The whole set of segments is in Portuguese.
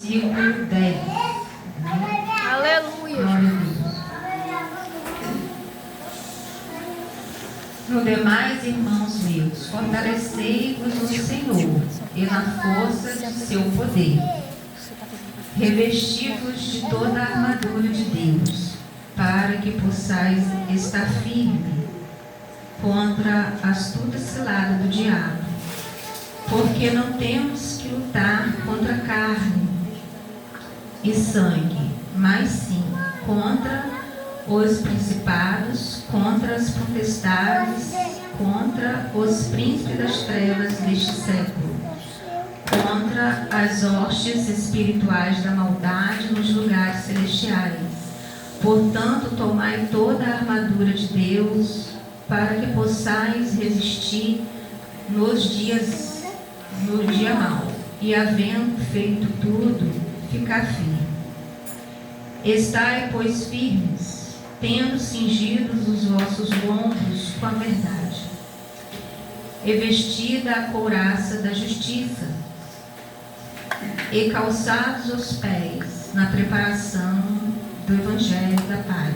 versículo 10. Aleluia. Glória a Deus. No demais, irmãos meus, fortalecei-vos no Senhor e na força de seu poder. Revesti-vos de toda a armadura de Deus, para que possais estar firme contra a astuta cilada do diabo. Porque não temos que lutar contra carne e sangue, mas sim contra os principados, contra as potestades, contra os príncipes das trevas deste século, contra as hostes espirituais da maldade nos lugares celestiais. Portanto, tomai toda a armadura de Deus, para que possais resistir no dia mau, e havendo feito tudo, ficar firme. Estai, pois, firmes, tendo cingidos os vossos lombos com a verdade, e vestida a couraça da justiça, e calçados os pés na preparação do evangelho da paz,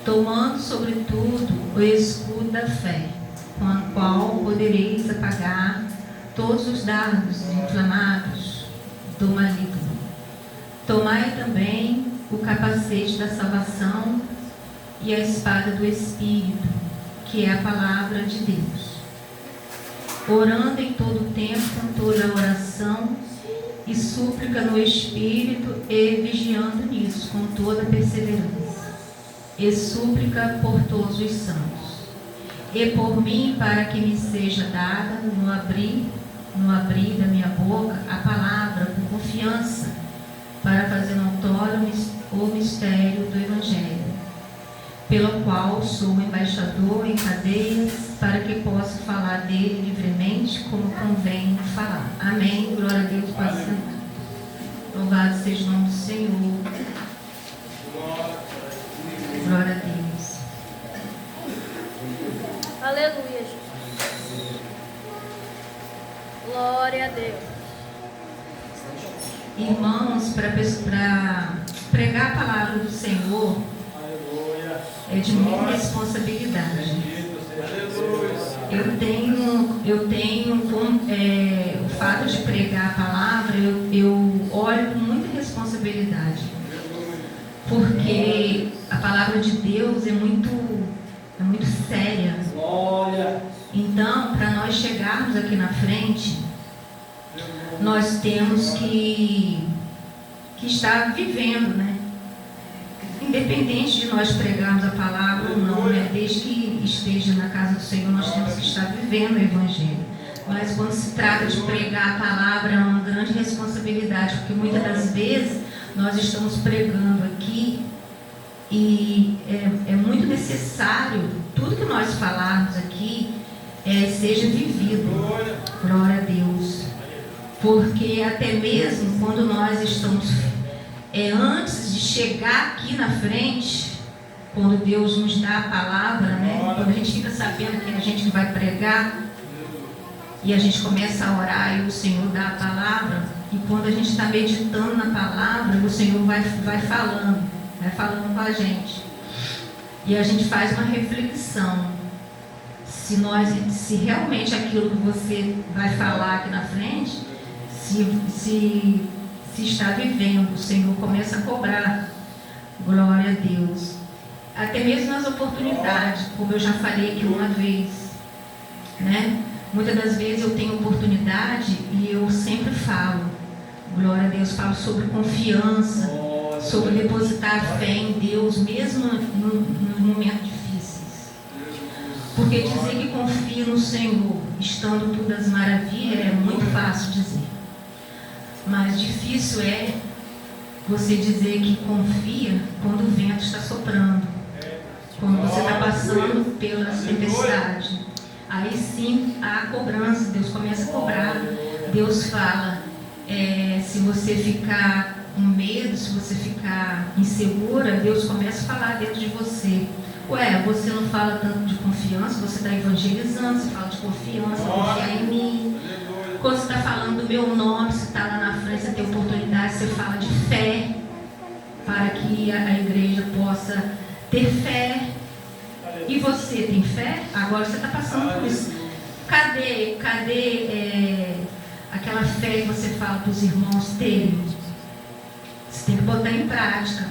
tomando sobretudo o escudo da fé, com a qual podereis apagar todos os dardos inflamados do maligno. Tomai também o capacete da salvação e a espada do Espírito, que é a palavra de Deus, orando em todo o tempo com toda oração e súplica no Espírito, e vigiando nisso com toda perseverança e súplica por todos os santos, e por mim, para que me seja dada no abrir da minha boca a palavra com confiança, para fazer notório o mistério do Evangelho, pelo qual sou embaixador em cadeias, para que possa falar dele livremente, como convém falar. Amém. Glória a Deus, Pai Santo. Louvado seja o nome do Senhor. Glória a Deus. Aleluia, Jesus. Glória a Deus. Irmãos, para pregar a palavra do Senhor é de muita responsabilidade. Eu tenho o fato de pregar a palavra, eu olho com muita responsabilidade, porque a palavra de Deus é muito séria. Então, para nós chegarmos aqui na frente, nós temos que estar vivendo, né? Independente de nós pregarmos a palavra ou não, né? Desde que esteja na casa do Senhor, nós temos que estar vivendo o Evangelho. Mas quando se trata de pregar a palavra, é uma grande responsabilidade, porque muitas das vezes nós estamos pregando aqui e é muito necessário tudo que nós falarmos aqui seja vivido. Glória a Deus. Porque até mesmo quando nós estamos antes de chegar aqui na frente, quando Deus nos dá a palavra, né? Quando a gente fica sabendo que é a gente que vai pregar, e a gente começa a orar e o Senhor dá a palavra, e quando a gente está meditando na palavra, o Senhor vai falando com a gente, e a gente faz uma reflexão se realmente aquilo que você vai falar aqui na frente, se está vivendo. O Senhor começa a cobrar. Glória a Deus. Até mesmo nas oportunidades, como eu já falei aqui uma vez, né? Muitas das vezes eu tenho oportunidade e eu sempre falo, glória a Deus, falo sobre confiança, sobre depositar fé em Deus, mesmo nos momentos difíceis. Porque dizer que confia no Senhor, estando tudo às maravilhas, é muito fácil dizer. Mas difícil é você dizer que confia quando o vento está soprando, quando você está passando pelas tempestades. Aí sim há cobrança, Deus começa a cobrar. Deus fala, se você ficar com medo, se você ficar insegura, Deus começa a falar dentro de você. Você não fala tanto de confiança, você está evangelizando, você fala de confiança, confiar em mim. Quando você está falando do meu nome, você está lá na frente, você tem oportunidade você fala de fé, para que a igreja possa ter fé. E você tem fé? Agora você está passando por isso. Cadê aquela fé que você fala para os irmãos terem? Você tem que botar em prática.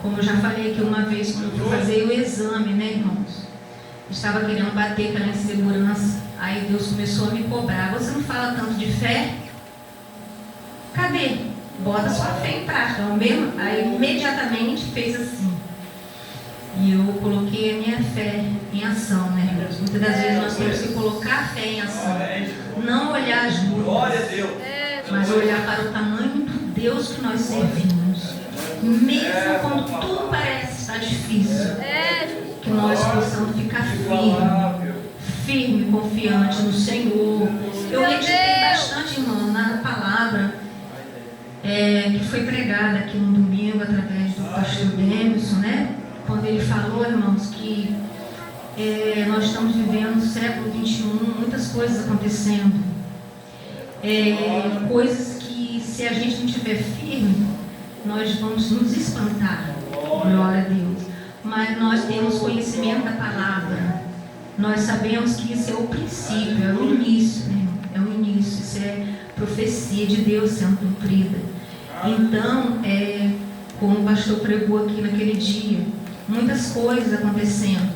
Como eu já falei aqui uma vez, quando eu fui fazer o exame, né, irmãos? Estava querendo bater aquela insegurança. Aí Deus começou a me cobrar. Você não fala tanto de fé? Cadê? Bota sua fé em prática. Aí imediatamente fez assim. E eu coloquei a minha fé em ação, né, irmãos? Muitas das vezes nós temos que colocar a fé em ação. Não olhar as dúvidas, mas olhar para o tamanho do Deus que nós servimos. Mesmo quando tudo parece estar difícil, que nós possamos ficar firme, confiante no Senhor. Eu meditei bastante, irmão, na palavra que foi pregada aqui no domingo através do pastor Denison, né? Quando ele falou, irmãos, que nós estamos vivendo no século XXI, muitas coisas acontecendo, coisas que, se a gente não estiver firme, nós vamos nos espantar. Glória a Deus. Mas nós temos conhecimento da palavra. Nós sabemos que isso é o princípio, é o início, né? É o início, isso é profecia de Deus sendo cumprida. Então, como o pastor pregou aqui naquele dia, muitas coisas acontecendo.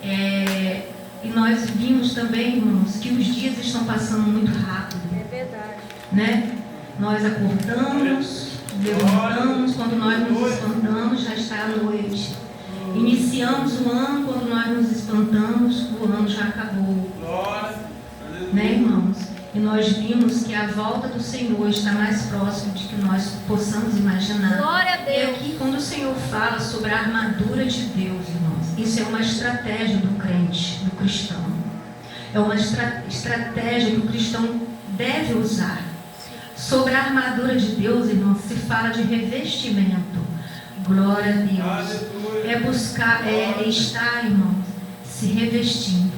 E nós vimos também, irmãos, que os dias estão passando muito rápido. É verdade. Né? Nós acordamos, levantamos, quando nós nos espantamos, já está a noite. Iniciamos o ano, quando nós nos espantamos, o ano já acabou. Né, irmãos? E nós vimos que a volta do Senhor está mais próximo de que nós possamos imaginar. Glória a Deus. E aqui, quando o Senhor fala sobre a armadura de Deus, irmãos, isso é uma estratégia do crente, do cristão. É uma estratégia que o cristão deve usar. Sobre a armadura de Deus, irmãos, se fala de revestimento. Glória a Deus. É buscar, estar, irmãos, se revestindo.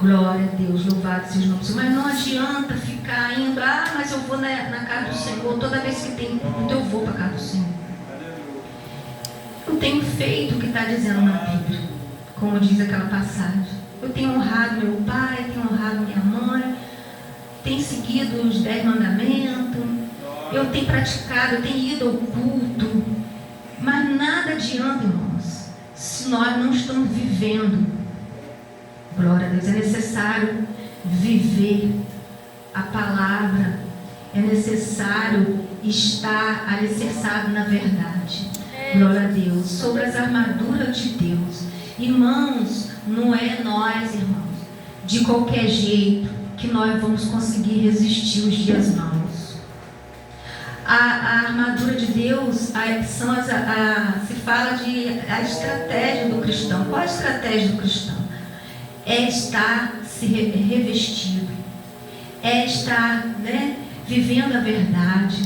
Glória a Deus, louvado seja o nome do Senhor. Mas não adianta ficar indo, mas eu vou na casa do Senhor. Toda vez que tem culto, eu vou para a casa do Senhor. Eu tenho feito o que está dizendo na Bíblia, como diz aquela passagem. Eu tenho honrado meu pai, tenho honrado minha mãe, tenho seguido os 10 mandamentos, eu tenho praticado, eu tenho ido ao culto. Mas nada adianta, irmãos, se nós não estamos vivendo. Glória a Deus. É necessário viver a palavra. É necessário estar alicerçado na verdade. Glória a Deus. Sobre as armaduras de Deus. Irmãos, não é nós, irmãos, de qualquer jeito que nós vamos conseguir resistir os dias maus. A armadura de Deus se fala de a estratégia do cristão. Qual a estratégia do cristão? É estar se revestido, é estar, vivendo a verdade.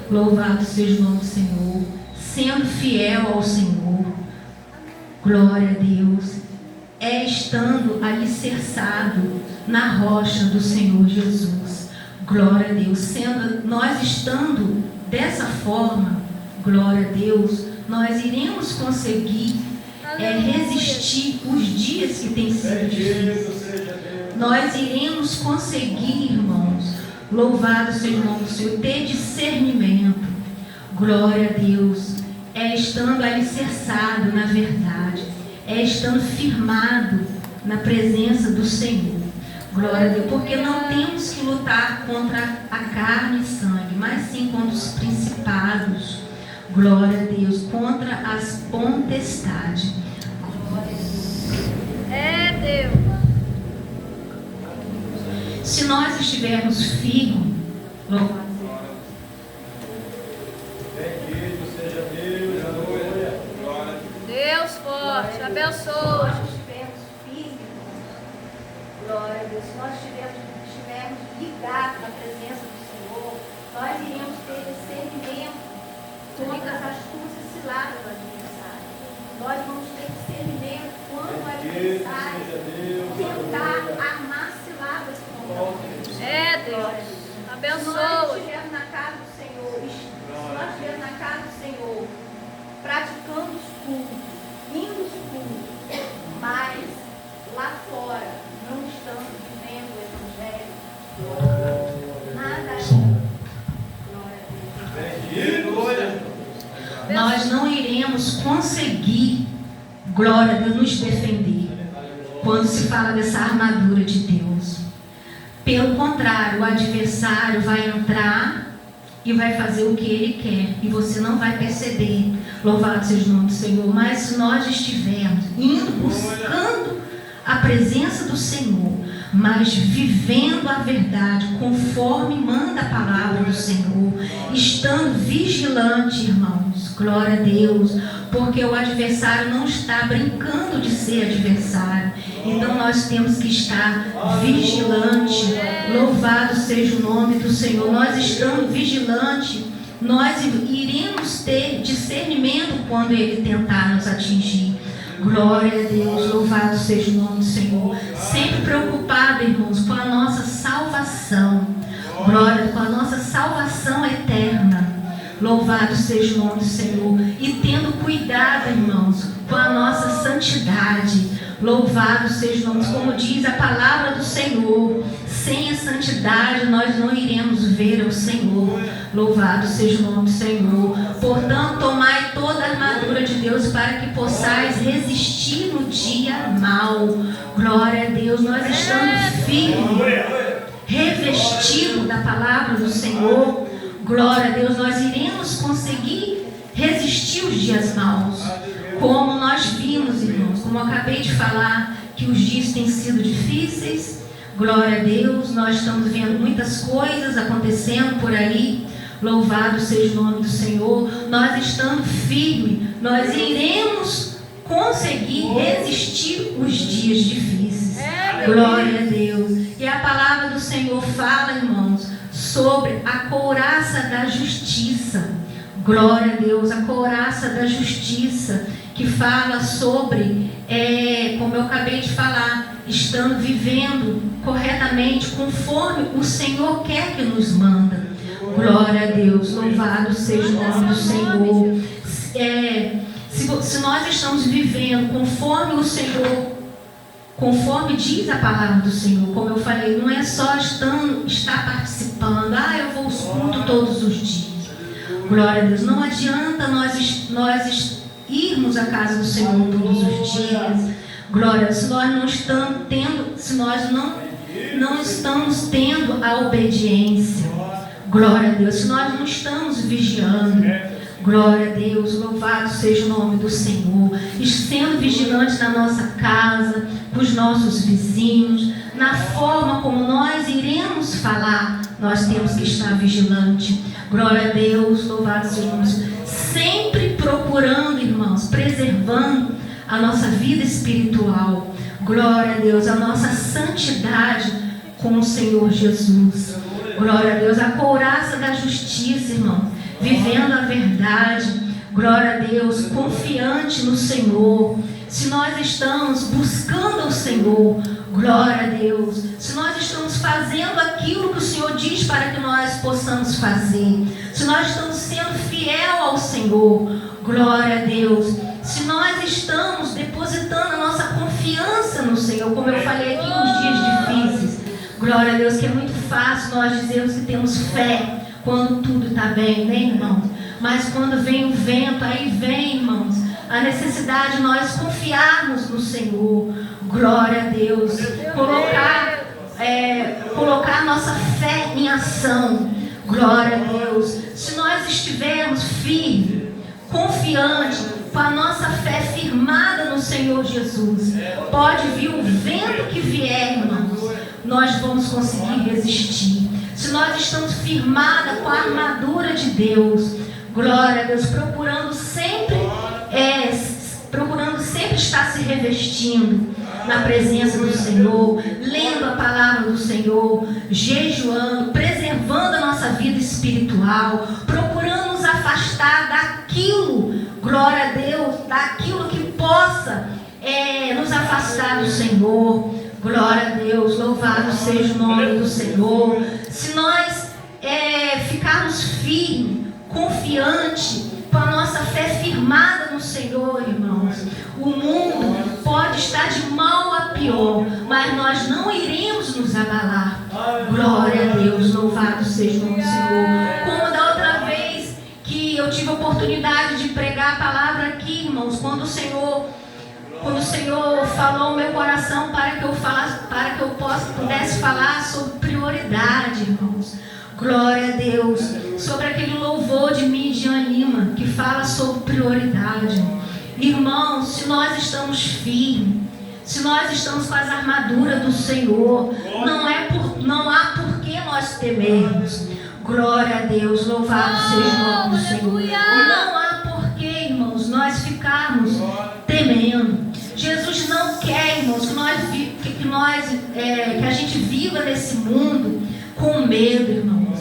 Louvado seja o nome do Senhor, sendo fiel ao Senhor. Glória a Deus. É estando alicerçado na rocha do Senhor Jesus. Glória a Deus. Nós estando dessa forma, glória a Deus, nós iremos conseguir resistir os dias que têm sido difíceis. Nós iremos conseguir, irmãos, louvado seja o nome do Senhor, ter discernimento. Glória a Deus. É estando alicerçado na verdade, é estando firmado na presença do Senhor. Glória a Deus, porque não temos que lutar contra a carne e sangue, mas sim contra os principados. Glória a Deus, contra as potestades. É Deus. Se nós estivermos firmes, louvado seja Deus, aleluia. Deus forte, abençoe. Se nós estivermos firmes, glória a Deus, se nós estivermos ligados na presença do Senhor, nós iremos ter discernimento contra as astúcias e ciladas do adversário. Nós vamos ter discernimento quando o adversário tentar armar ciladas contra nós. É Deus. Se nós Abençoe. estivermos na casa do Senhor, se nós Nós não iremos conseguir, glória a Deus, nos defender quando se fala dessa armadura de Deus. Pelo contrário, o adversário vai entrar e vai fazer o que ele quer, e você não vai perceber. Louvado seja o nome do Senhor. Mas se nós estivermos indo, buscando a presença do Senhor, mas vivendo a verdade conforme manda a palavra do Senhor, estando vigilante, irmãos, glória a Deus, porque o adversário não está brincando de ser adversário. Então nós temos que estar vigilante. Louvado seja o nome do Senhor. Nós estando vigilante, nós iremos ter discernimento quando ele tentar nos atingir. Glória a Deus, louvado seja o nome do Senhor. Sempre preocupado, irmãos, com a nossa salvação. Glória, com a nossa salvação eterna. Louvado seja o nome do Senhor. E tendo cuidado, irmãos, com a nossa santidade. Louvado seja o nome, como diz a palavra do Senhor. Sem a santidade nós não iremos ver o Senhor. Louvado seja o nome do Senhor. Portanto, tomai toda a armadura de Deus para que possais resistir no dia mau. Glória a Deus. Nós estamos firmes, revestidos da palavra do Senhor. Glória a Deus. Nós iremos conseguir resistir os dias maus. Como nós vimos, irmãos, como eu acabei de falar, que os dias têm sido difíceis. Glória a Deus, nós estamos vendo muitas coisas acontecendo por aí. Louvado seja o nome do Senhor. Nós estando firmes, nós iremos conseguir resistir os dias difíceis. Glória a Deus. E a palavra do Senhor fala, irmãos, sobre a couraça da justiça. Glória a Deus, a couraça da justiça, que fala sobre, como eu acabei de falar, estando vivendo corretamente, conforme o Senhor quer que nos manda. Glória a Deus, louvado seja o nome do Senhor. Se nós estamos vivendo conforme o Senhor, conforme diz a palavra do Senhor, como eu falei, não é só estar participando, eu vou aos cultos todos os dias. Glória a Deus, não adianta nós irmos à casa do Senhor todos os dias. Glória a Deus, se nós não estamos tendo, se nós não estamos tendo a obediência. Glória a Deus, se nós não estamos vigiando. Glória a Deus, louvado seja o nome do Senhor. E sendo vigilantes na nossa casa, com os nossos vizinhos, na forma como nós iremos falar, nós temos que estar vigilantes. Glória a Deus, louvado seja o nome do Senhor. Sempre procurando, irmãos, preservando a nossa vida espiritual. Glória a Deus, a nossa santidade com o Senhor Jesus. Glória a Deus, a couraça da justiça, irmão, vivendo a verdade. Glória a Deus, confiante no Senhor. Se nós estamos buscando o Senhor, glória a Deus, se nós estamos fazendo aquilo que o Senhor diz para que nós possamos fazer, se nós estamos sendo fiel ao Senhor, glória a Deus, se nós estamos depositando a nossa confiança no Senhor, como eu falei aqui nos dias difíceis, glória a Deus, que é muito fácil nós dizermos que temos fé quando tudo está bem, né, irmãos? Mas quando vem o vento, aí vem, irmãos, a necessidade de nós confiarmos no Senhor. Glória a Deus. Colocar nossa fé em ação. Glória a Deus. Se nós estivermos firmes, confiantes, com a nossa fé firmada no Senhor Jesus, pode vir o vento que vier, irmãos, nós vamos conseguir resistir. Se nós estamos firmados com a armadura de Deus, glória a Deus, procurando sempre estar se revestindo na presença do Senhor, lendo a palavra do Senhor, jejuando, preservando a nossa vida espiritual, procurando nos afastar daquilo, glória a Deus, daquilo que possa nos afastar do Senhor. Glória a Deus, louvado seja o nome do Senhor. Se nós ficarmos firmes, confiantes, com a nossa fé firmada no Senhor, irmãos, o mundo pode estar de mal a pior, mas nós não iremos nos abalar. Glória a Deus, louvado seja o nome do Senhor. Como da outra vez tive a oportunidade de pregar a palavra aqui, irmãos, quando o Senhor falou ao meu coração para que eu pudesse falar sobre prioridade, irmãos. Glória a Deus. Sobre aquele louvor de Midian Lima que fala sobre prioridade. Irmãos, se nós estamos firmes, se nós estamos com as armaduras do Senhor, não há por que nós temermos. Glória a Deus, louvado seja o nome do Senhor. Não há por que, irmãos, nós ficarmos temendo. Jesus não quer, irmãos, que a gente viva nesse mundo com medo, irmãos.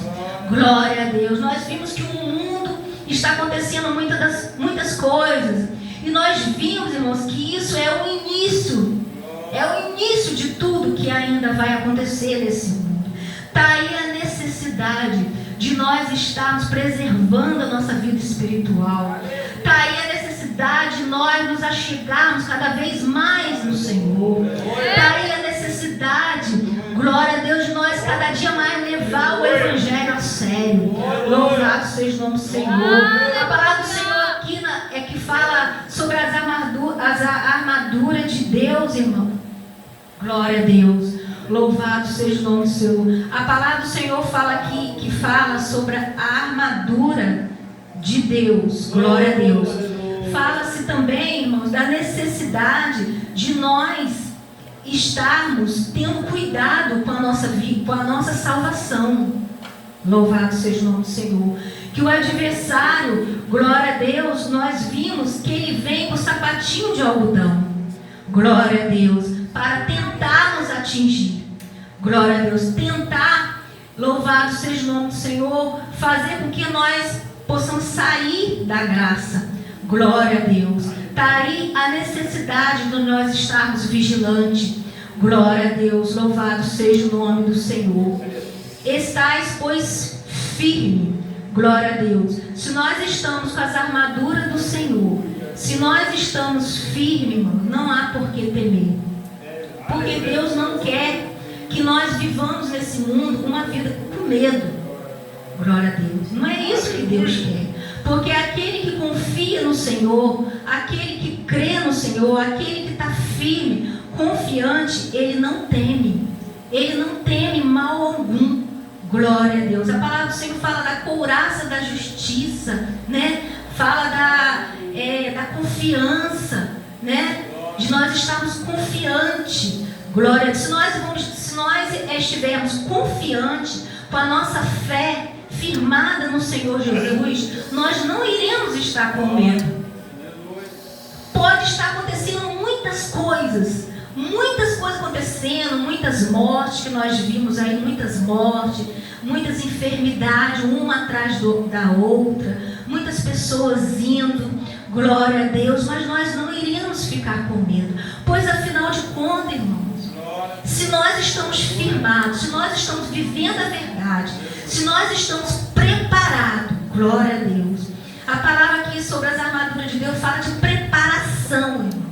Glória a Deus. Nós vimos que o mundo está acontecendo muitas coisas. E nós vimos, irmãos, que isso é o início. É o início de tudo que ainda vai acontecer nesse mundo. Está aí a necessidade de nós estarmos preservando a nossa vida espiritual. Está aí a necessidade de nós nos achegarmos cada vez mais no Senhor. Está aí a necessidade, glória a Deus, de nós cada dia mais levar o Evangelho a sério. Louvado seja o nome do Senhor. A palavra do Senhor aqui é que fala sobre as armaduras de Deus, irmão. Glória a Deus. Louvado seja o nome do Senhor. A palavra do Senhor fala aqui, que fala sobre a armadura de Deus. Glória a Deus. Fala-se também, irmãos, da necessidade de nós estarmos tendo cuidado com a nossa vida, com a nossa salvação. Louvado seja o nome do Senhor. Que o adversário, glória a Deus, nós vimos que ele vem com sapatinho de algodão. Glória a Deus. Para tentar nos atingir. Glória a Deus. Tentar, louvado seja o nome do Senhor, fazer com que nós possamos sair da graça. Glória a Deus. Está aí a necessidade de nós estarmos vigilantes. Glória a Deus. Louvado seja o nome do Senhor. Estais, pois, firme. Glória a Deus. Se nós estamos com as armaduras do Senhor, se nós estamos firmes, irmão, não há por que temer. Porque Deus não quer que nós vivamos nesse mundo uma vida com medo. Glória a Deus. Não é isso que Deus quer. Porque aquele que confia no Senhor, aquele que crê no Senhor, aquele que está firme, confiante, ele não teme. Ele não teme mal algum. Glória a Deus. A palavra do Senhor fala da couraça da justiça, né? Fala da confiança, né? De nós estarmos confiantes. Glória a Deus. Se nós estivermos confiantes, com a nossa fé firmada no Senhor Jesus, nós não iremos estar com medo. Pode estar acontecendo muitas coisas acontecendo, muitas mortes que nós vimos aí, muitas mortes, muitas enfermidades, uma atrás da outra, muitas pessoas indo. Glória a Deus, mas nós não iríamos ficar com medo, pois afinal de contas, irmãos, se nós estamos firmados, se nós estamos vivendo a verdade, se nós estamos preparados, glória a Deus. A palavra aqui sobre as armaduras de Deus fala de preparação, irmãos.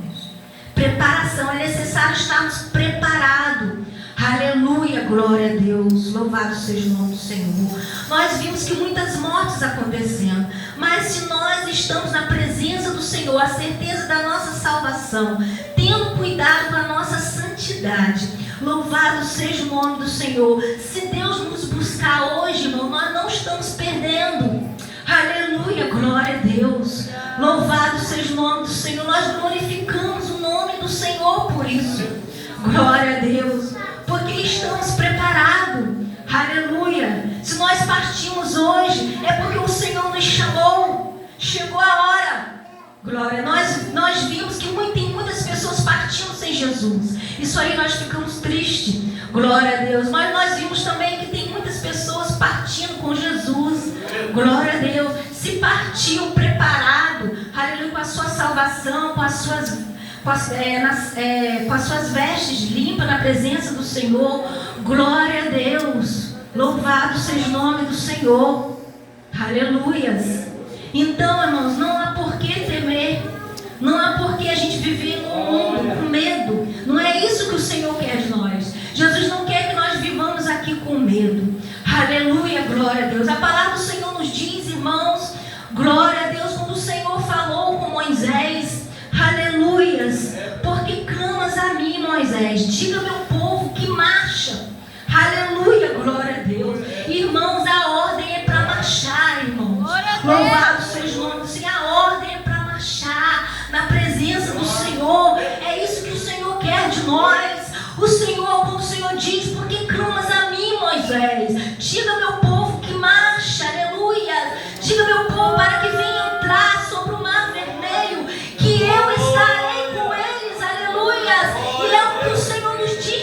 Preparação, é necessário estarmos preparados. Aleluia, glória a Deus, louvado seja o nome do Senhor. Nós vimos que muitas mortes acontecendo, mas se nós estamos na presença do Senhor, a certeza da nossa salvação, tendo cuidado com a nossa santidade, louvado seja o nome do Senhor. Se Deus nos buscar hoje, irmão, nós não estamos perdendo. Aleluia, glória a Deus, louvado seja o nome do Senhor. Nós glorificamos o nome do Senhor por isso. Glória a Deus, porque estamos preparados. Aleluia. Se nós partimos hoje, é porque o Senhor nos chamou. Chegou a hora. Glória. Nós vimos que tem muitas pessoas partindo sem Jesus. Isso aí nós ficamos tristes. Glória a Deus. Mas nós vimos também que tem muitas pessoas partindo com Jesus. Glória a Deus. Se partiu preparado, aleluia, com a sua salvação, com as suas vestes limpas na presença do Senhor. Glória a Deus. Louvado seja o nome do Senhor. Aleluias. Então, irmãos, não há por que temer. Não há por que a gente viver no mundo com medo. Não é isso que o Senhor quer de nós. Jesus não quer que nós vivamos aqui com medo. Aleluia, glória a Deus. A palavra do Senhor nos diz, irmãos, glória a Moisés, aleluias, porque clamas a mim, Moisés, diga meu povo que marcha, aleluia, glória a Deus. Irmãos, a ordem é para marchar, irmãos. Louvado seja o nome do Senhor. A ordem é para marchar na presença do Senhor. É isso que o Senhor quer de nós. O Senhor, como o Senhor diz, porque clamas a mim, Moisés, diga meu povo que marcha, aleluia. Diga meu povo para que venha entrar sobre o mar vermelho, que eu estarei com eles, aleluia. E é o que o Senhor nos diz.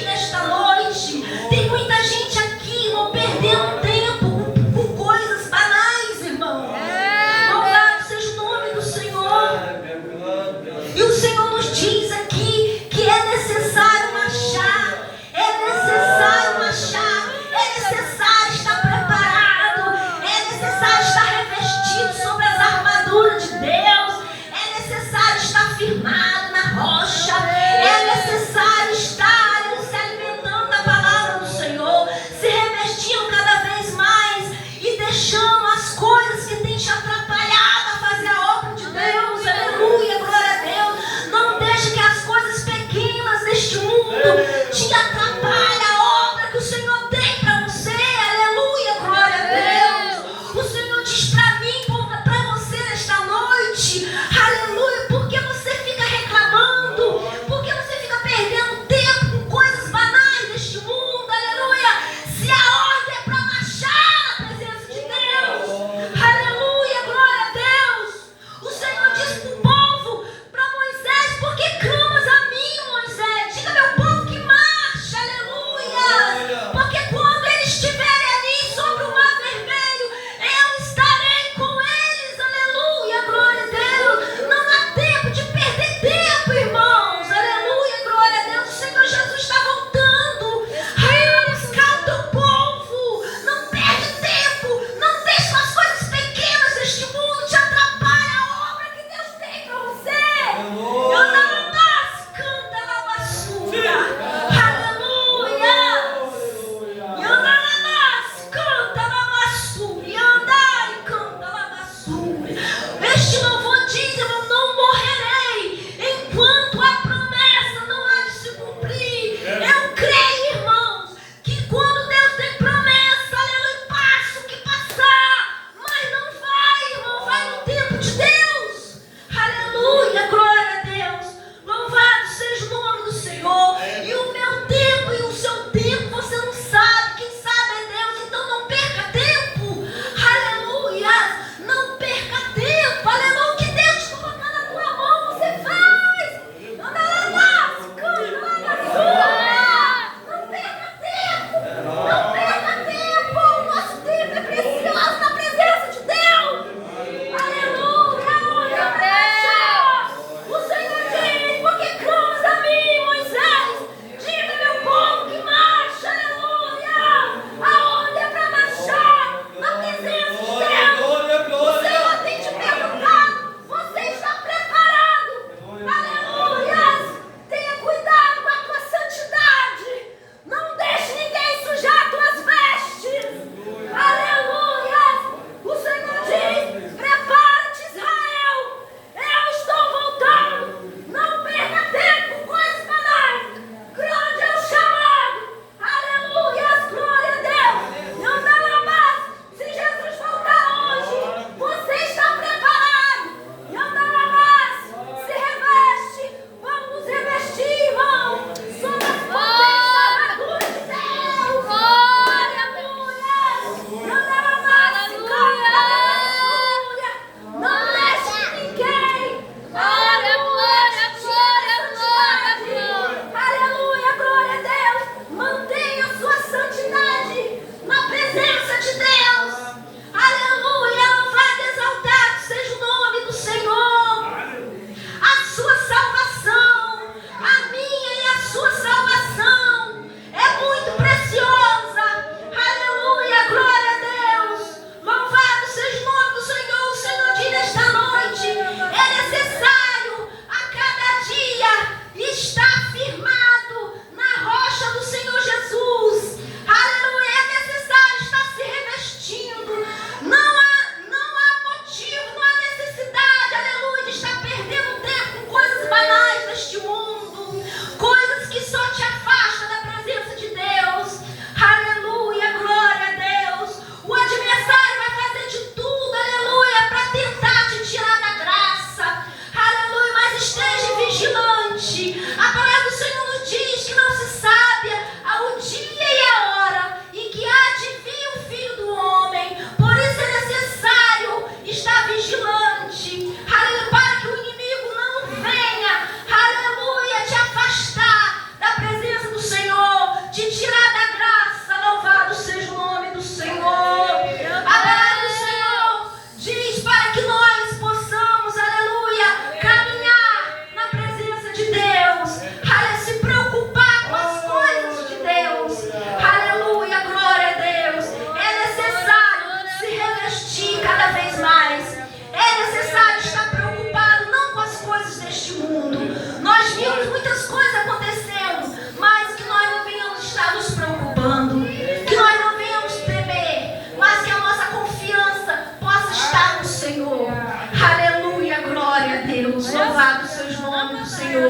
louvado seja o nome do Senhor.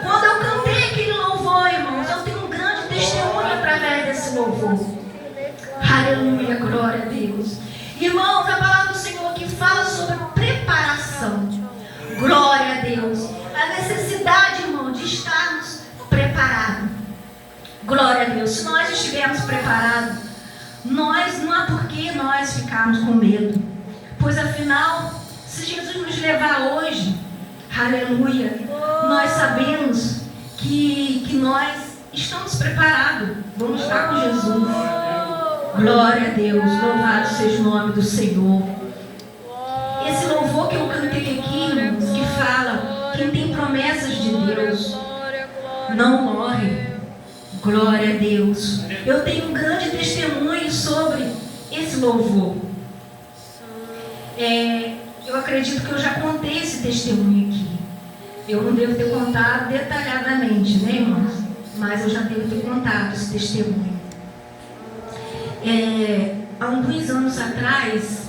Quando eu cantei aquele louvor, irmãos, eu tenho um grande testemunho através desse louvor. Aleluia, glória a Deus. Irmãos, a palavra do Senhor aqui fala sobre preparação. Glória a Deus. A necessidade, irmão, de estarmos preparados. Glória a Deus. Se nós estivermos preparados, não há por que nós ficarmos com medo. Pois afinal, se Jesus nos levar hoje, aleluia, nós sabemos que nós estamos preparados. Vamos estar com Jesus. Glória a Deus. Louvado seja o nome do Senhor. Esse louvor que eu cantei aqui, irmãos, que fala, quem tem promessas de Deus não morre. Glória a Deus. Eu tenho um grande testemunho sobre esse louvor. Eu acredito que eu já contei esse testemunho aqui. Eu não devo ter contado detalhadamente, né, irmãos? Mas eu já devo ter contado esse testemunho. Há uns 2 anos atrás,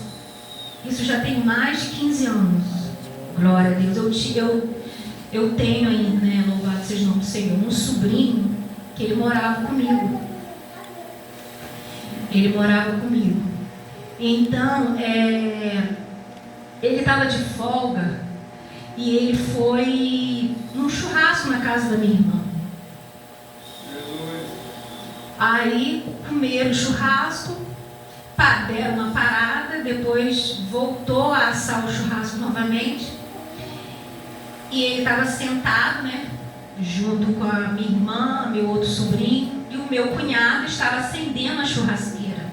isso já tem mais de 15 anos. Glória a Deus. Eu tenho ainda, né, louvado seja o nome do Senhor, um sobrinho que ele morava comigo. Ele morava comigo. Então, ele estava de folga e ele foi num churrasco na casa da minha irmã. Aí comeram o churrasco, deram uma parada, depois voltou a assar o churrasco novamente. E ele estava sentado, né, junto com a minha irmã, meu outro sobrinho, e o meu cunhado estava acendendo a churrasqueira.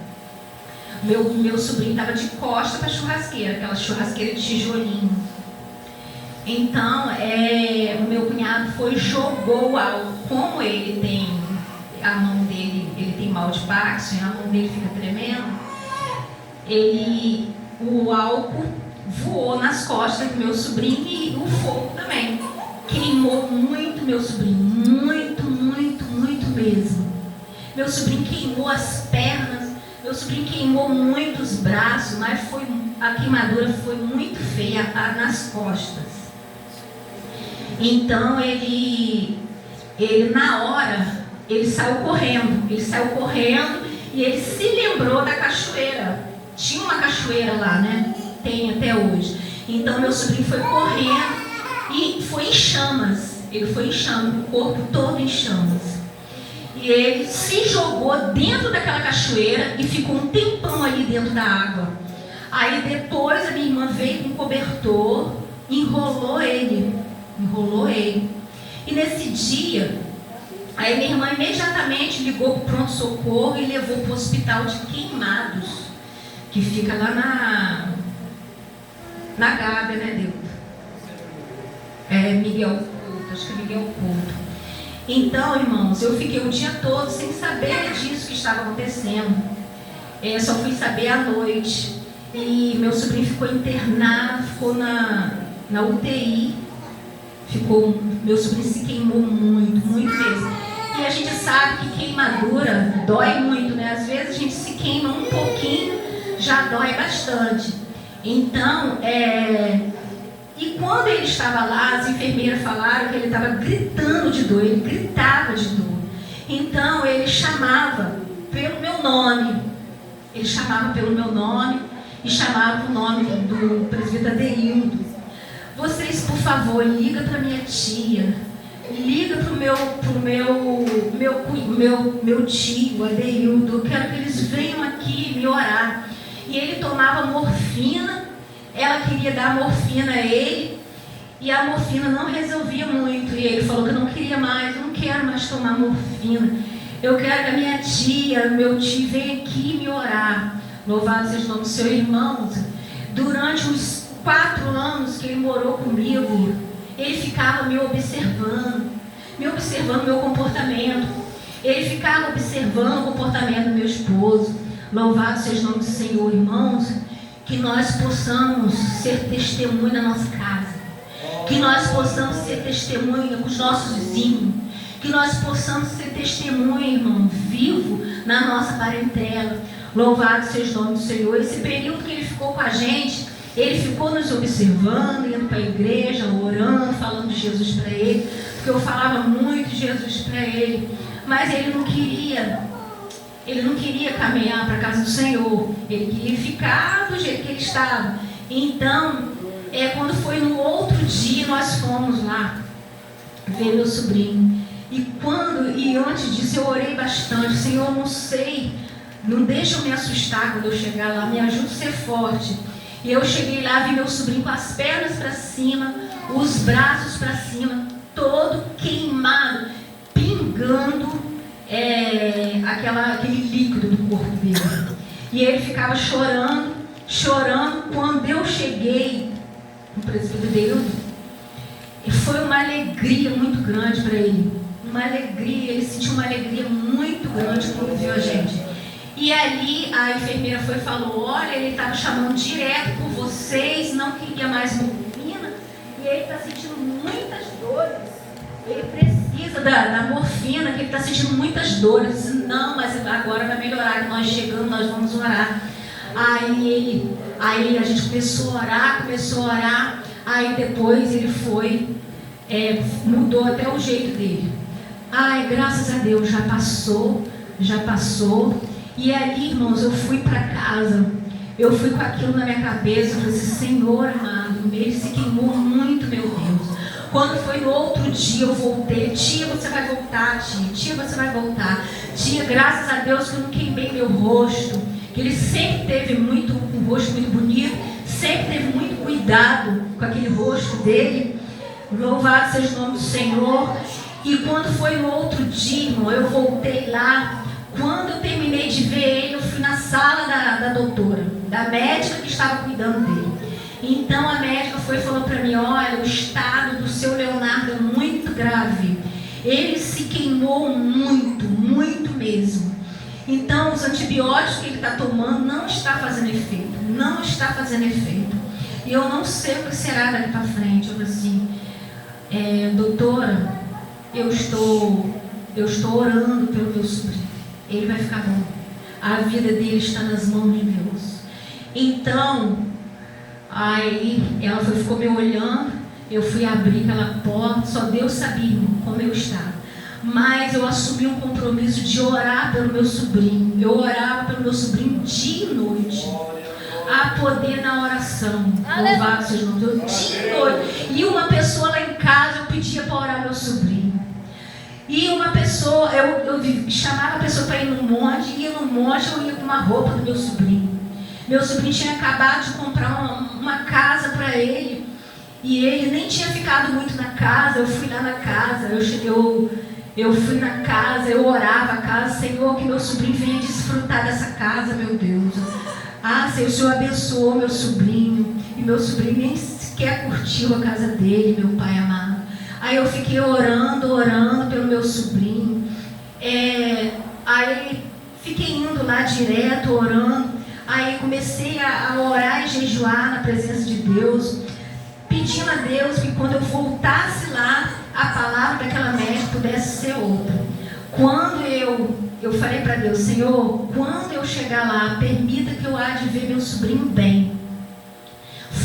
Meu sobrinho estava de costa para a churrasqueira, aquela churrasqueira de tijolinho. Então, o meu cunhado foi e jogou álcool. Como ele tem, a mão dele, ele tem mal de Parkinson, a mão dele fica tremendo, o álcool voou nas costas do meu sobrinho e o fogo também. Queimou muito meu sobrinho, muito, muito, muito mesmo. Meu sobrinho queimou as pernas, meu sobrinho queimou muito os braços, mas a queimadura foi muito feia nas costas. Então ele na hora, ele saiu correndo e ele se lembrou da cachoeira. Tinha uma cachoeira lá, né? Tem até hoje. Então meu sobrinho foi correndo e foi em chamas. Ele foi em chamas, o corpo todo em chamas. E ele se jogou dentro daquela cachoeira e ficou um tempão ali dentro da água. Aí depois a minha irmã veio com um cobertor, enrolou ele. E nesse dia, aí minha irmã imediatamente ligou para o pronto-socorro e levou para o hospital de Queimados, que fica lá na Gávea, né, Deus? Miguel Couto, acho que é Miguel Couto. Então, irmãos, eu fiquei o dia todo sem saber disso que estava acontecendo. Só fui saber à noite. E meu sobrinho ficou internado, ficou na UTI. Meu sobrinho se queimou muito, muito mesmo. E a gente sabe que queimadura dói muito, né? Às vezes a gente se queima um pouquinho, já dói bastante. Então, e quando ele estava lá, as enfermeiras falaram que ele estava gritando de dor, ele gritava de dor. Então, ele chamava pelo meu nome. Ele chamava pelo meu nome e chamava o nome do presbítero Adeildo. Vocês, por favor, liga para minha tia, liga para o meu tio, Adeildo, eu quero que eles venham aqui me orar. E ele tomava morfina, ela queria dar morfina a ele, e a morfina não resolvia muito. E ele falou que não queria mais, não quero mais tomar morfina. Eu quero que a minha tia, meu tio, venha aqui me orar. Louvado seja o nome do seu irmão. Durante os 4 anos que ele morou comigo, ele ficava me observando meu comportamento. Ele ficava observando o comportamento do meu esposo. Louvado seja o nome do Senhor, irmãos. Que nós possamos ser testemunha na nossa casa. Que nós possamos ser testemunha com os nossos vizinhos. Que nós possamos ser testemunha, irmão, vivo na nossa parentela. Louvado seja o nome do Senhor. Esse período que ele ficou com a gente, Ele ficou nos observando, indo para a igreja, orando, falando de Jesus para ele, porque eu falava muito de Jesus para ele, mas ele não queria caminhar para a casa do Senhor, ele queria ficar do jeito que ele estava. Então, quando foi no outro dia, nós fomos lá ver meu sobrinho. E antes disso eu orei bastante. Senhor, não sei, não deixa eu me assustar quando eu chegar lá, me ajuda a ser forte. E eu cheguei lá, vi meu sobrinho com as pernas para cima, os braços para cima, todo queimado, pingando aquele líquido do corpo dele. E ele ficava chorando. Quando eu cheguei no presbítero dele, foi uma alegria muito grande para ele. Ele sentiu uma alegria muito grande quando viu a gente. E ali a enfermeira foi e falou: olha, ele estava chamando direto por vocês, não queria mais morfina, e ele está sentindo muitas dores. Ele precisa da morfina, que ele está sentindo muitas dores. Não, mas agora vai melhorar, nós chegamos, nós vamos orar. Aí a gente começou a orar, aí depois ele foi, mudou até o jeito dele. Ai, graças a Deus, já passou. E ali, irmãos, eu fui para casa, eu fui com aquilo na minha cabeça, eu falei assim: Senhor amado, ele se queimou muito, meu Deus. Quando foi no outro dia, eu voltei: tia, você vai voltar, tia, você vai voltar. Tia, graças a Deus que eu não queimei meu rosto, que ele sempre teve um rosto muito bonito, sempre teve muito cuidado com aquele rosto dele. Louvado seja o nome do Senhor. E quando foi no outro dia, irmão, eu voltei lá. Quando eu terminei de ver ele, eu fui na sala da doutora, da médica que estava cuidando dele. Então a médica foi e falou para mim: olha, o estado do seu Leonardo é muito grave. Ele se queimou muito, muito mesmo. Então os antibióticos que ele está tomando não está fazendo efeito. E eu não sei o que será daqui para frente. Eu falei assim: doutora, eu estou orando pelo meu sobrinho. Ele vai ficar bom. A vida dele está nas mãos de Deus. Então, aí ela ficou me olhando. Eu fui abrir aquela porta. Só Deus sabia como eu estava. Mas eu assumi um compromisso de orar pelo meu sobrinho. Eu orava pelo meu sobrinho dia e noite. Há poder na oração. Louvado seja o nome de Deus. Dia e noite. E uma pessoa lá em casa, eu pedia para orar meu sobrinho. E uma pessoa, eu chamava a pessoa para ir no monte, ia no monte, eu ia com uma roupa do meu sobrinho. Meu sobrinho tinha acabado de comprar uma casa para ele, e ele nem tinha ficado muito na casa. Eu fui lá na casa, eu fui na casa, eu orava a casa: Senhor, que meu sobrinho venha desfrutar dessa casa, meu Deus. Senhor, o Senhor abençoou meu sobrinho, e meu sobrinho nem sequer curtiu a casa dele, meu Pai amado. Aí eu fiquei orando pelo meu sobrinho. Aí fiquei indo lá direto, orando. Aí comecei a orar e jejuar na presença de Deus, pedindo a Deus que quando eu voltasse lá, a palavra daquela médica pudesse ser outra. Quando eu falei para Deus: Senhor, quando eu chegar lá, permita que eu há de ver meu sobrinho bem,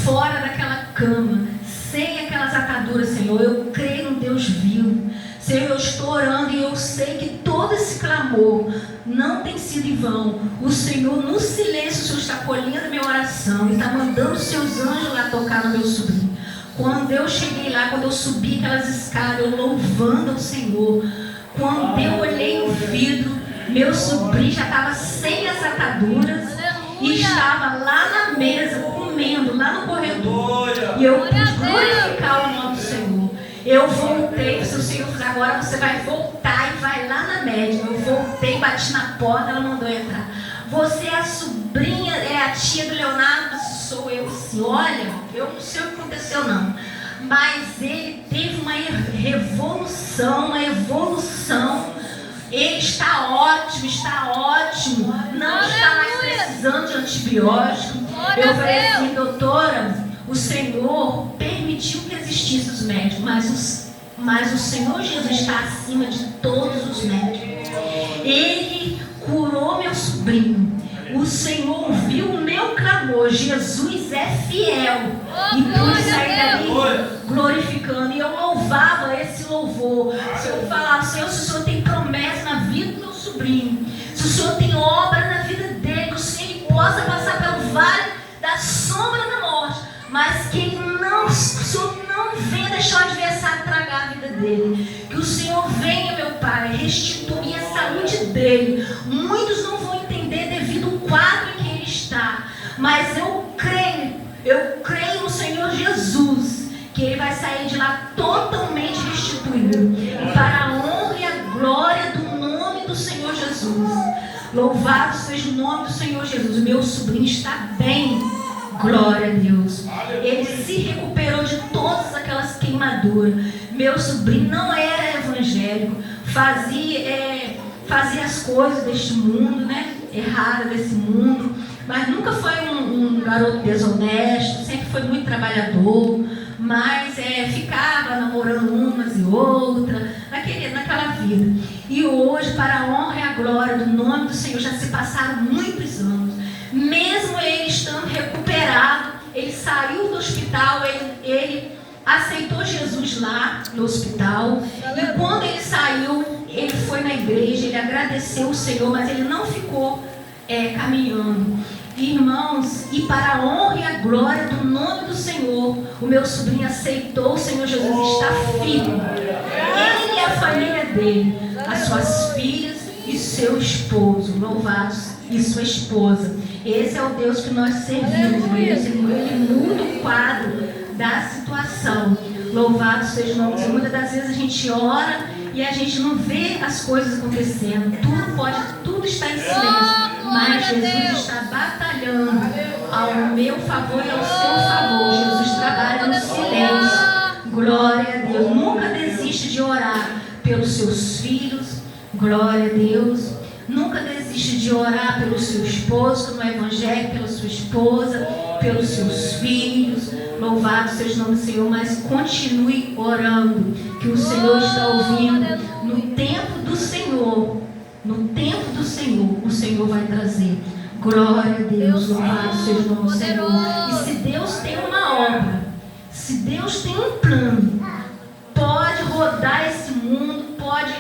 fora daquela cama, sem aquelas ataduras, Senhor. Eu creio no Deus vivo. Senhor, eu estou orando e eu sei que todo esse clamor não tem sido em vão. O Senhor, no silêncio, o Senhor está colhendo minha oração e está mandando os seus anjos lá tocar no meu sobrinho. Quando eu cheguei lá, quando eu subi aquelas escadas, eu louvando ao Senhor, quando eu olhei no vidro, meu sobrinho já estava sem as ataduras e estava lá na mesa, comendo, lá no corredor. E eu pude glorificar o nome do Senhor. Eu voltei, se o Senhor falou: agora você vai voltar e vai lá na médica. Eu voltei, bati na porta, ela mandou entrar. Você é a sobrinha, é a tia do Leonardo? Sou eu, sim. Olha, eu não sei o que aconteceu não, mas ele teve uma evolução. Ele está ótimo, não está mais precisando de antibiótico. Eu falei assim: doutora, o Senhor permitiu que existissem os médicos, mas o Senhor Jesus está acima de todos os médicos. Ele curou meu sobrinho. O Senhor ouviu o meu clamor. Jesus é fiel. E pude sair dali glorificando. E eu louvava esse louvor. Se eu falava, Senhor, se o Senhor tem promessa na vida do meu sobrinho, se o Senhor tem obra na vida dele, que o Senhor possa passar pelo vale da sombra da morte, mas que o Senhor não venha deixar o adversário tragar a vida dele. Que o Senhor venha, meu Pai, restituir a saúde dele. Muitos não vão entender devido ao quadro em que ele está, mas eu creio no Senhor Jesus, que ele vai sair de lá totalmente restituído. E para a honra e a glória do nome do Senhor Jesus. Louvado seja o nome do Senhor Jesus. O meu sobrinho está bem. Glória a Deus. Ele se recuperou de todas aquelas queimaduras. Meu sobrinho não era evangélico. Fazia as coisas deste mundo, né? Erradas desse mundo. Mas nunca foi um garoto desonesto. Sempre foi muito trabalhador. Mas ficava namorando umas e outras. Naquela vida. E hoje, para a honra e a glória do nome do Senhor, já se passaram muitos anos. Mesmo ele estando recuperado, ele saiu do hospital, ele aceitou Jesus lá no hospital. E quando ele saiu, ele foi na igreja, ele agradeceu o Senhor, mas ele não ficou caminhando. Irmãos, e para a honra e a glória do nome do Senhor, o meu sobrinho aceitou o Senhor Jesus e está firme. Ele e a família dele, as suas filhas e seu esposo, louvados, e sua esposa. Esse é o Deus que nós servimos. Ele muda o quadro da situação. Louvado seja o nome do Senhor. Muitas das vezes a gente ora e a gente não vê as coisas acontecendo. Tudo está em silêncio. Mas Jesus está batalhando ao meu favor e ao seu favor. Jesus trabalha no silêncio. Glória a Deus. Nunca desiste de orar pelos seus filhos. Glória a Deus. Nunca desiste de orar pelo seu esposo, no evangelho, pela sua esposa, pelos seus filhos. Louvado seja o nome do Senhor, mas continue orando, que o Senhor está ouvindo. No tempo do Senhor, o Senhor vai trazer. Glória a Deus, louvado seja o nome do Senhor. E se Deus tem uma obra, se Deus tem um plano, pode rodar esse mundo, pode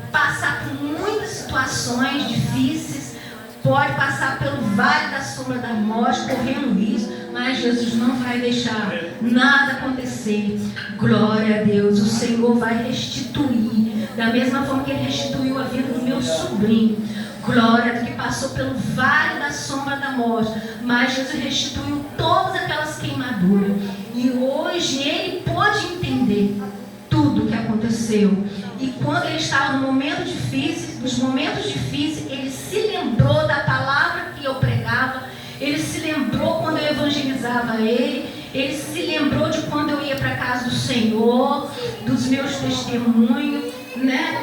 passar por muitas situações difíceis, pode passar pelo vale da sombra da morte, correndo risco, mas Jesus não vai deixar nada acontecer. Glória a Deus. O Senhor vai restituir, da mesma forma que Ele restituiu a vida do meu sobrinho. Glória a Deus, que passou pelo vale da sombra da morte, mas Jesus restituiu todas aquelas queimaduras. E hoje Ele pode entender tudo o que aconteceu. E quando ele estava no momento difícil, nos momentos difíceis, ele se lembrou da palavra que eu pregava, ele se lembrou quando eu evangelizava ele se lembrou de quando eu ia para a casa do Senhor, dos meus testemunhos, né?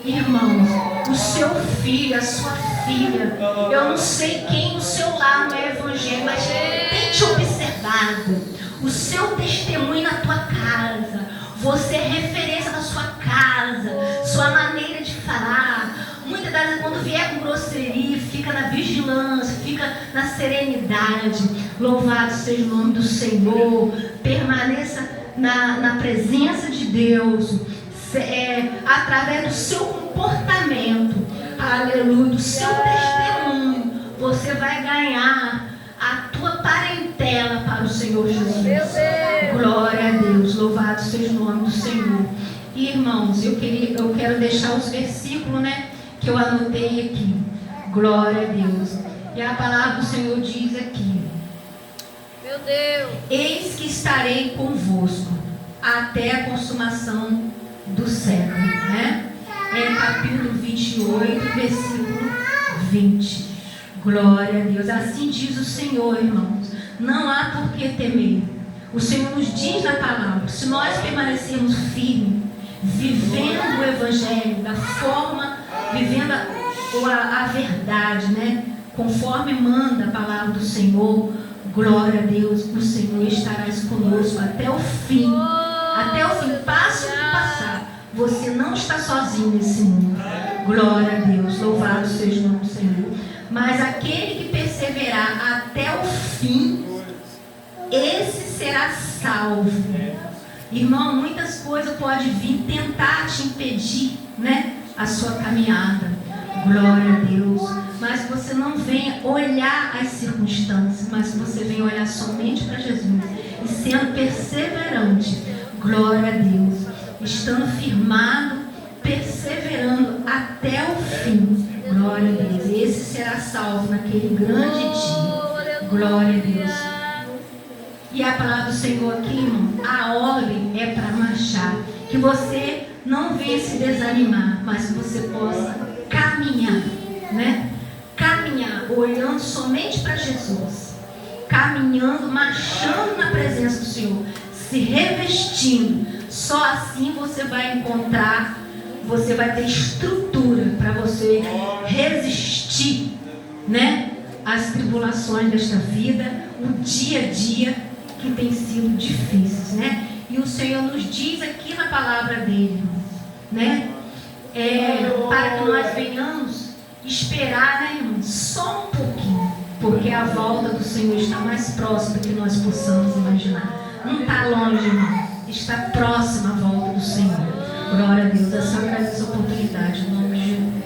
Irmãos, o seu filho, a sua filha, eu não sei quem no seu lar não é evangelho, mas tem te observado, o seu testemunho na tua casa. Você é referência da sua casa, sua maneira de falar. Muitas das vezes, quando vier com grosseria, fica na vigilância, fica na serenidade. Louvado seja o nome do Senhor. Permaneça na presença de Deus, através do seu comportamento. Aleluia, do seu testemunho. Você vai ganhar a tua parentela para o Senhor Jesus. Glória a Deus, louvado seja o nome do Senhor. E, irmãos, eu quero deixar os versículos, né, que eu anotei aqui. Glória a Deus. E a palavra do Senhor diz aqui: Meu Deus. Eis que estarei convosco até a consumação do século, né? Capítulo 28, versículo 20. Glória a Deus. Assim diz o Senhor, irmãos. Não há por que temer. O Senhor nos diz na palavra, se nós permanecermos firmes, vivendo o Evangelho da forma, vivendo a verdade, né? Conforme manda a palavra do Senhor, glória a Deus, o Senhor estará conosco até o fim. Até o fim, passe o que passar. Você não está sozinho nesse mundo. Glória a Deus, louvado seja o nome do Senhor. Mas aquele que perseverar até o fim, esse será salvo. Irmão, muitas coisas podem vir tentar te impedir, né, a sua caminhada. Glória a Deus. Mas você não venha olhar as circunstâncias, mas você venha olhar somente para Jesus. E sendo perseverante, glória a Deus, estando firmado, perseverando até o fim. Glória a Deus. Esse será salvo naquele grande dia. Glória a Deus. E a palavra do Senhor aqui, irmão, a ordem é para marchar. Que você não venha se desanimar, mas que você possa caminhar, né? Caminhar, olhando somente para Jesus. Caminhando, marchando na presença do Senhor. Se revestindo. Só assim você vai encontrar, você vai ter estrutura para você resistir, né, às tribulações desta vida, o dia a dia que tem sido difíceis, né? E o Senhor nos diz aqui na palavra dele, né, para que nós venhamos esperar, né, irmãos, só um pouquinho, porque a volta do Senhor está mais próxima do que nós possamos imaginar. Não está longe, irmão, está próxima a volta do Senhor. Glória a Deus. Eu só agradeço a oportunidade, em nome de Jesus.